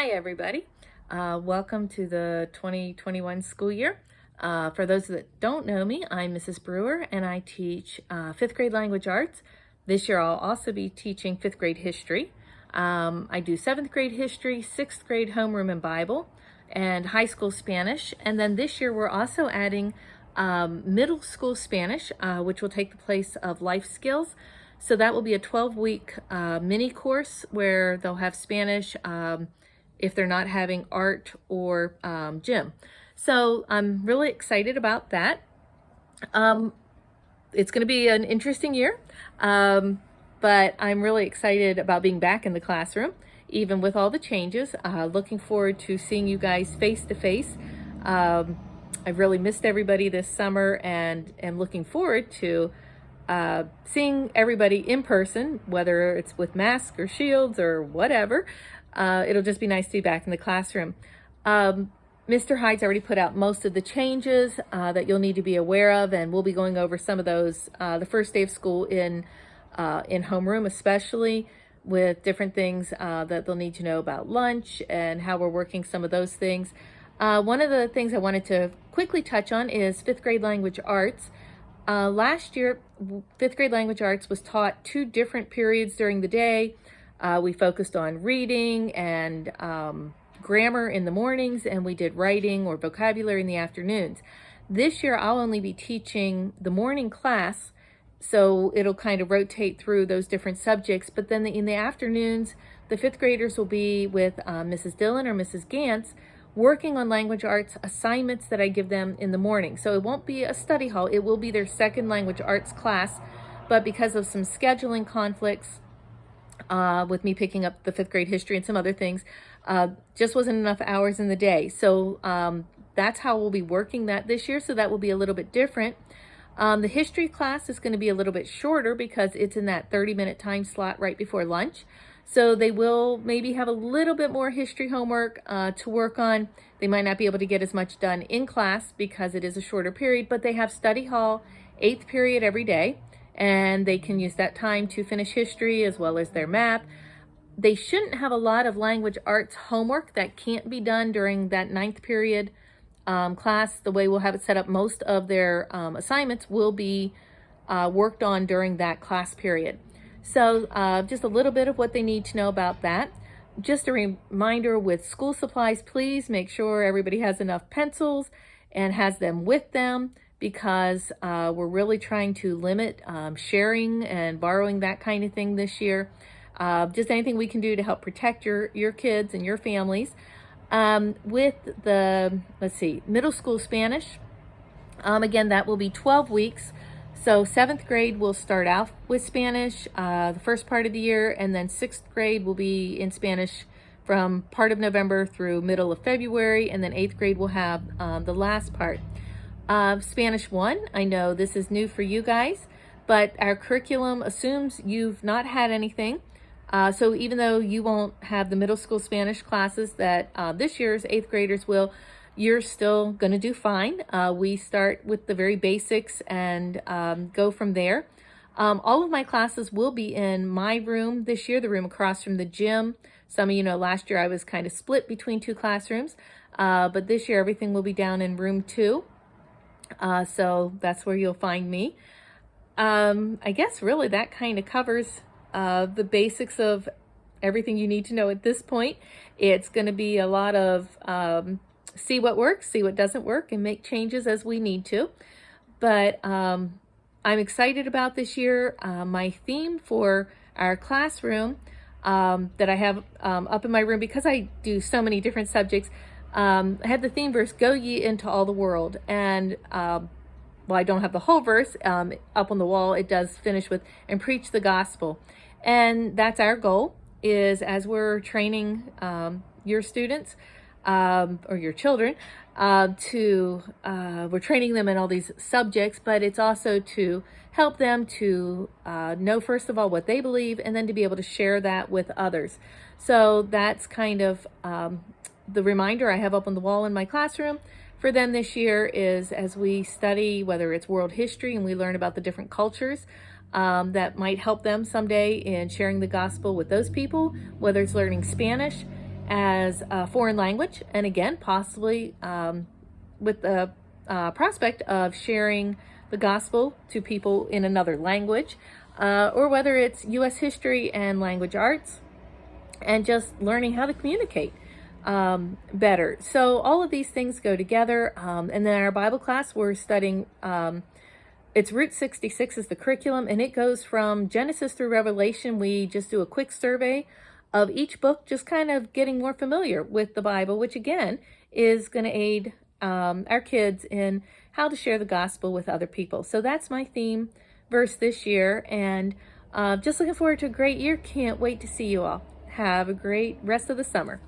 Hi, everybody. Welcome to the 2021 school year. For those that don't know me, I'm Mrs. Brewer and I teach fifth grade language arts. This year I'll also be teaching fifth grade history. I do seventh grade history, sixth grade homeroom and Bible, and high school Spanish. And then this year we're also adding middle school Spanish, which will take the place of life skills. So that will be a 12-week mini course where they'll have Spanish if they're not having art or gym. So I'm really excited about that. It's going to be an interesting year, but I'm really excited about being back in the classroom, even with all the changes. Looking forward to seeing you guys face to face. I've really missed everybody this summer and am looking forward to seeing everybody in person, whether it's with masks or shields or whatever. It'll just be nice to be back in the classroom. Mr. Hyde's already put out most of the changes that you'll need to be aware of, and we'll be going over some of those the first day of school in homeroom, especially with different things that they'll need to know about lunch and how we're working some of those things. One of the things I wanted to quickly touch on is fifth grade language arts. Last year, fifth grade language arts was taught 2 different periods during the day. We focused on reading and grammar in the mornings, and we did writing or vocabulary in the afternoons. This year, I'll only be teaching the morning class, so it'll kind of rotate through those different subjects. But then in the afternoons, the fifth graders will be with Mrs. Dillon or Mrs. Gantz, working on language arts assignments that I give them in the morning. So it won't be a study hall, it will be their second language arts class, but because of some scheduling conflicts with me picking up the fifth grade history and some other things, just wasn't enough hours in the day. So that's how we'll be working that this year, so that will be a little bit different. The history class is going to be a little bit shorter because it's in that 30-minute time slot right before lunch. So they will maybe have a little bit more history homework to work on. They might not be able to get as much done in class because it is a shorter period, but they have study hall 8th period every day, and they can use that time to finish history as well as their math. They shouldn't have a lot of language arts homework that can't be done during that 9th period class. The way we'll have it set up, most of their assignments will be worked on during that class period. So just a little bit of what they need to know about that. Just a reminder with school supplies, please make sure everybody has enough pencils and has them with them, because we're really trying to limit sharing and borrowing, that kind of thing this year. Just anything we can do to help protect your kids and your families. With the, middle school Spanish, again, that will be 12 weeks. So 7th grade will start out with Spanish the first part of the year, and then 6th grade will be in Spanish from part of November through middle of February, and then 8th grade will have the last part. Spanish 1, I know this is new for you guys, but our curriculum assumes you've not had anything. So even though you won't have the middle school Spanish classes that this year's 8th graders will, you're still going to do fine. We start with the very basics and go from there. All of my classes will be in my room this year, the room across from the gym. Some of you know last year I was kind of split between 2 classrooms, but this year everything will be down in room 2. So that's where you'll find me. I guess really that kind of covers the basics of everything you need to know at this point. It's going to be a lot of see what works, see what doesn't work, and make changes as we need to. But I'm excited about this year. My theme for our classroom that I have up in my room, because I do so many different subjects, I had the theme verse, "Go ye into all the world." And well, I don't have the whole verse up on the wall. It does finish with, "and preach the gospel." And that's our goal, is as we're training your students, or your children, we're training them in all these subjects, but it's also to help them to know, first of all, what they believe, and then to be able to share that with others. So that's kind of the reminder I have up on the wall in my classroom for them this year, is as we study, whether it's world history and we learn about the different cultures, that might help them someday in sharing the gospel with those people, whether it's learning Spanish. as a foreign language, and again, possibly with the prospect of sharing the gospel to people in another language, or whether it's U.S. history and language arts, and just learning how to communicate better. So all of these things go together. And then our Bible class, we're studying, it's Route 66 is the curriculum, and it goes from Genesis through Revelation. We just do a quick survey of each book, just kind of getting more familiar with the Bible, which again is going to aid our kids in how to share the gospel with other people. So that's my theme verse this year, and just looking forward to a great year. Can't wait to see you all. Have a great rest of the summer.